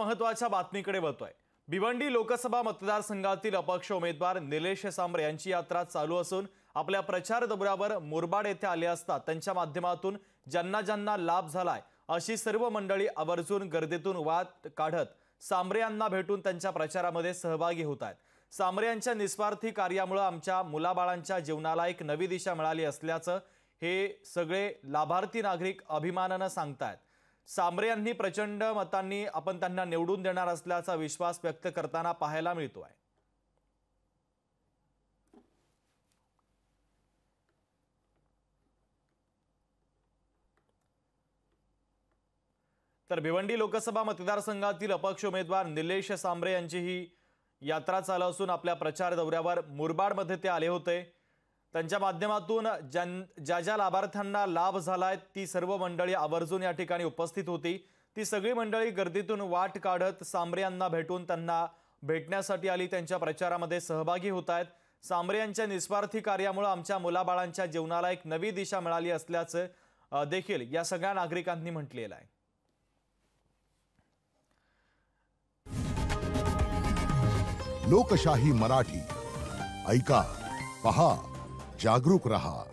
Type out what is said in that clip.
महत्त्वाच्या बातमीकडे वळतोय। भिवंडी लोकसभा मतदारसंघातील अपक्ष उमेदवार निलेश सांबरे यांची यात्रा चालू असून आपल्या प्रचार दौऱ्यावर मुरबाड येथे आले असता त्यांच्या माध्यमातून ज्यांना ज्यांना लाभ झालाय अशी सर्व मंडळी आवर्जून गर्दीतून वाट काढत सांबरे यांना भेटून त्यांच्या प्रचारामध्ये सहभागी होत आहेत। सांबरे यांच्या निस्वार्थी कार्यामुळे आमच्या मुलाबाळांच्या जीवनाला एक नवी दिशा मिळाली असल्याचं हे सगळे लाभार्थी नागरिक अभिमानाने सांगतात। सांबरे यांनी प्रचंड मतांनी आपण त्यांना निवडून देणार असल्याचा विश्वास व्यक्त करताना पाहायला मिळतोय। तर भिवंडी लोकसभा मतदारसंघातील अपक्ष उमेदवार निलेश सांबरे यांची ही यात्रा चालू असून आपल्या प्रचार दौऱ्यावर मुरबाडमध्ये ते आले होते। त्यांच्या माध्यमातून ज्या लाभार्थ्यांना लाभ झालाय ती सर्व मंडळी आवर्जून या ठिकाणी उपस्थित होती। ती सगळी मंडळी गर्दीतून वाट काढत सांबरे यांना भेटून त्यांना भेटण्यासाठी आली, त्यांच्या प्रचारामध्ये सहभागी होत आहेत। सांबरे यांच्या निस्वार्थी कार्यामुळे आमच्या मुलाबाळांच्या जीवनाला एक नवी दिशा मिळाली असल्याचं देखील या सगळ्या नागरिकांनी म्हटलेलं आहे। लोकशाही मराठी ऐका, पहा, जागरूक रहा।